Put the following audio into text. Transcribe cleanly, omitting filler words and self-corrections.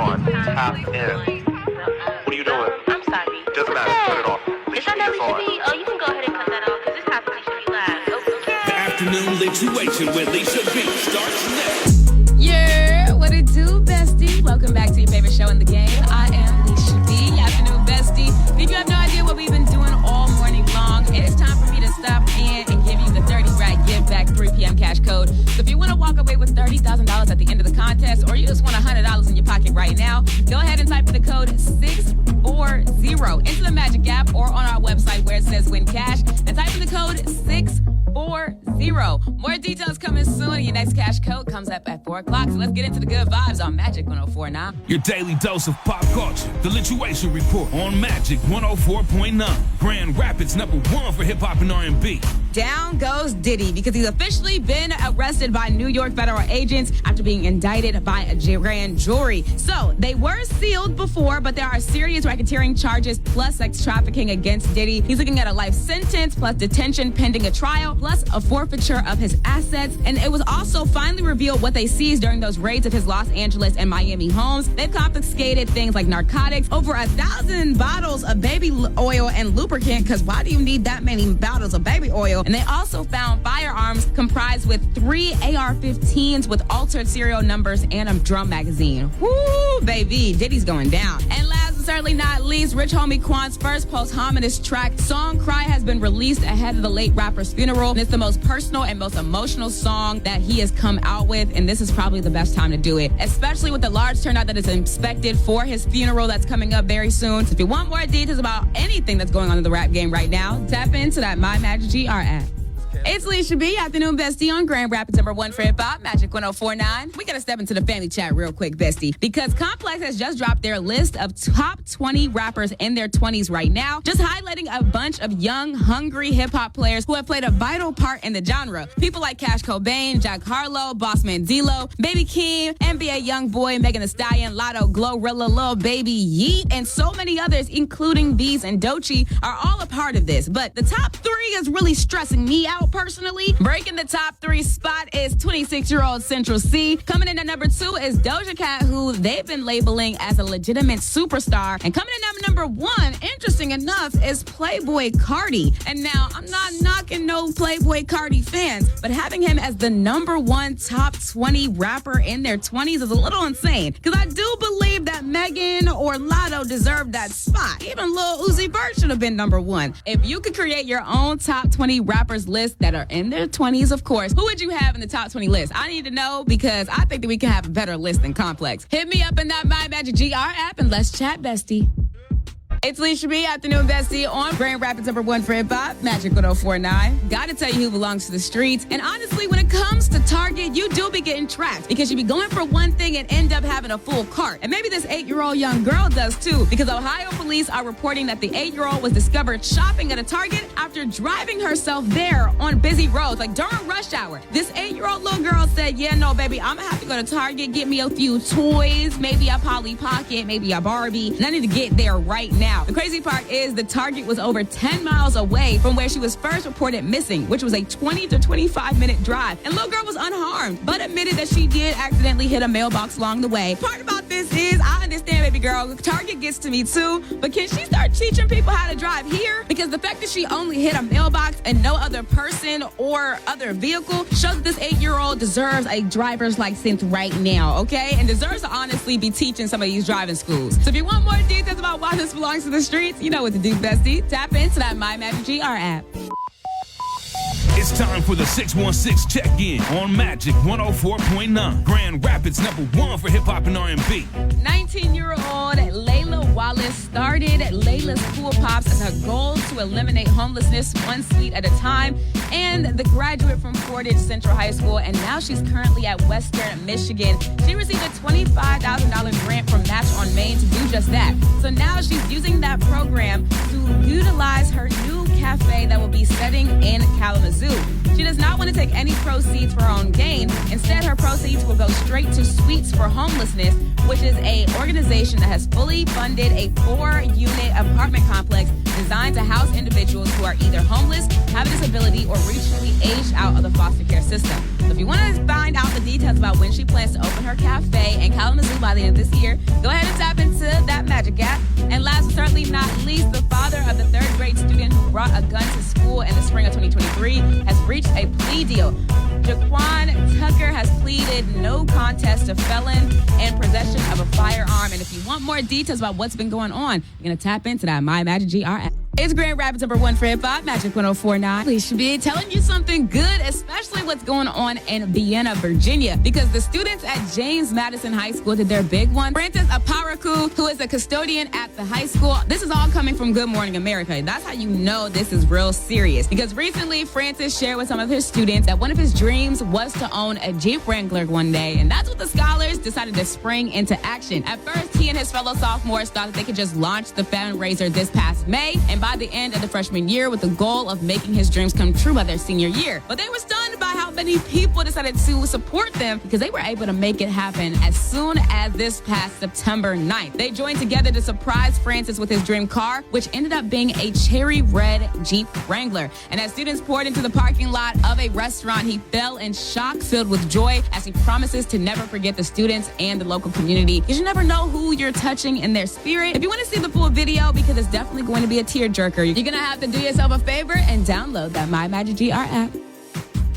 on. Tap in. What are you doing? I'm sorry. Doesn't matter. Turn it off. Is that not Lisha B? Oh, you can go ahead and cut that off because it's not Lisha B live. Okay. The Afternoon Lituation with Lisha B starts next. Yeah, what it do, bestie? Welcome back to your favorite show in the game. I am Lisha B, your afternoon bestie. If you have no idea what we've been doing all morning long, it is time for me to stop in and give you the 30 Rack Give Back 3 p.m. cash code. So if you want to walk away with $30,000 at the end of the contest, or you just want $100 in your pocket right now, go ahead and type in the code 640 into the Magic app or on our website where it says win cash, and type in the code 640. More details coming soon. Your next cash code comes up at 4 o'clock. So let's get into the good vibes on Magic 104.9. Your daily dose of pop culture. The Lituation Report on Magic 104.9. Grand Rapids #1 for hip-hop and R&B. Down goes Diddy because he's officially been arrested by New York federal agents after being indicted by a grand jury. So they were sealed before, but there are serious racketeering charges plus sex trafficking against Diddy. He's looking at a life sentence plus detention pending a trial plus a forfeiture of his assets. And it was also finally revealed what they seized during those raids of his Los Angeles and Miami homes. They've confiscated things like narcotics, over 1,000 bottles of baby oil and lubricant, because why do you need that many bottles of baby oil? And they also found firearms comprised with 3 AR-15s with altered serial numbers and a drum magazine. Woo, baby, Diddy's going down. And last but certainly not least, Rich Homie Quan's first posthumous track, Song Cry, has been released ahead of the late rapper's funeral. And it's the most personal and most emotional song that he has come out with, and this is probably the best time to do it, especially with the large turnout that is expected for his funeral that's coming up very soon. So if you want more details about anything that's going on in the rap game right now, tap into that My Magic GR app. It's Lisha B, afternoon bestie on Grand Rapids #1 for hip-hop, Magic 104.9. We got to step into the family chat real quick, bestie, because Complex has just dropped their list of top 20 rappers in their 20s right now, just highlighting a bunch of young, hungry hip-hop players who have played a vital part in the genre. People like Cash Cobain, Jack Harlow, Bossman D-Lo, Baby Keem, NBA Youngboy, Megan Thee Stallion, Lotto, Glorilla, Lil Baby, Yeet, and so many others, including Bees and Doechii, are all a part of this. But the top 3 is really stressing me out personally. Breaking the top 3 spot is 26-year-old Central C. Coming in at number 2 is Doja Cat, who they've been labeling as a legitimate superstar. And coming in at number 1, interesting enough, is Playboy Cardi. And now, I'm not knocking no Playboy Cardi fans, but having him as the number 1 top 20 rapper in their 20s is a little insane. Because I do believe that Megan or Lotto deserved that spot. Even Lil Uzi Vert should have been number 1. If you could create your own top 20 rappers list that are in their 20s, of course, who would you have in the top 20 list? I need to know, because I think that we can have a better list than Complex. Hit me up in that My Magic GR app and let's chat, bestie. It's Lisha B, afternoon bestie on Grand Rapids #1 for hip-hop, Magic 104.9. Gotta tell you who belongs to the streets. And honestly, when it comes to Target, you do be getting trapped, because you be going for one thing and end up having a full cart. And maybe this 8-year-old young girl does too, because Ohio police are reporting that the 8-year-old was discovered shopping at a Target after driving herself there on busy roads, like during rush hour. This 8-year-old little girl said, yeah, no, baby, I'm gonna have to go to Target, get me a few toys, maybe a Polly Pocket, maybe a Barbie, and I need to get there right now. The crazy part is the Target was over 10 miles away from where she was first reported missing, which was a 20 to 25-minute drive. And little girl was unharmed, but admitted that she did accidentally hit a mailbox along the way. Part about this is, I understand, baby girl, Target gets to me too, but can she start teaching people how to drive here? Because the fact that she only hit a mailbox and no other person or other vehicle shows that this 8-year-old deserves a driver's license right now, okay? And deserves to honestly be teaching some of these driving schools. So if you want more details about why this belongs to the streets, you know what to do, bestie. Tap into that My Magic GR app. It's time for the 616 check-in on Magic 104.9. Grand Rapids #1 for hip-hop and R&B. 19-year-old Layla Wallace started Layla's Cool Pops as her goal to eliminate homelessness one suite at a time, and the graduate from Portage Central High School, and now she's currently at Western Michigan. She received a $25,000 grant from Match on Main to do just that. So now she's using that program to utilize her new cafe that will be setting in Kalamazoo. She does not want to take any proceeds for her own gain. Instead, her proceeds will go straight to Sweets for Homelessness, which is an organization that has fully funded a 4-unit apartment complex designed to house individuals who are either homeless, have a disability, or recently aged out of the foster care system. So if you want to find out the details about when she plans to open her cafe in Kalamazoo by the end of this year, go ahead and tap into that magic app. And last but certainly not least, the father of the third-grade student who brought a gun to school in the spring of 2023 has reached a plea deal. Jaquan Tucker has pleaded no contest to felon and possession of a firearm. And if you want more details about what's been going on, you're going to tap into that My Magic GR app. It's Grand Rapids #1 for hip hop, Magic 104.9. Lisha B telling you something good, especially what's going on in Vienna, Virginia, because the students at James Madison High School did their big one. Francis Aparaku, who is a custodian at the high school, this is all coming from Good Morning America. That's how you know this is real serious, because recently Francis shared with some of his students that one of his dreams was to own a Jeep Wrangler one day, and that's what the scholars decided to spring into action. At first, he and his fellow sophomores thought that they could just launch the fundraiser this past May, and by the end of the freshman year with the goal of making his dreams come true by their senior year. But they were stunned by how many people decided to support them, because they were able to make it happen as soon as this past September 9th. They joined together to surprise Francis with his dream car, which ended up being a cherry red Jeep Wrangler. And as students poured into the parking lot of a restaurant, he fell in shock, filled with joy, as he promises to never forget the students and the local community, because you never know who you're touching in their spirit. If you want to see the full video, because it's definitely going to be a tearjerker, you're going to have to do yourself a favor and download that My Magic GR app.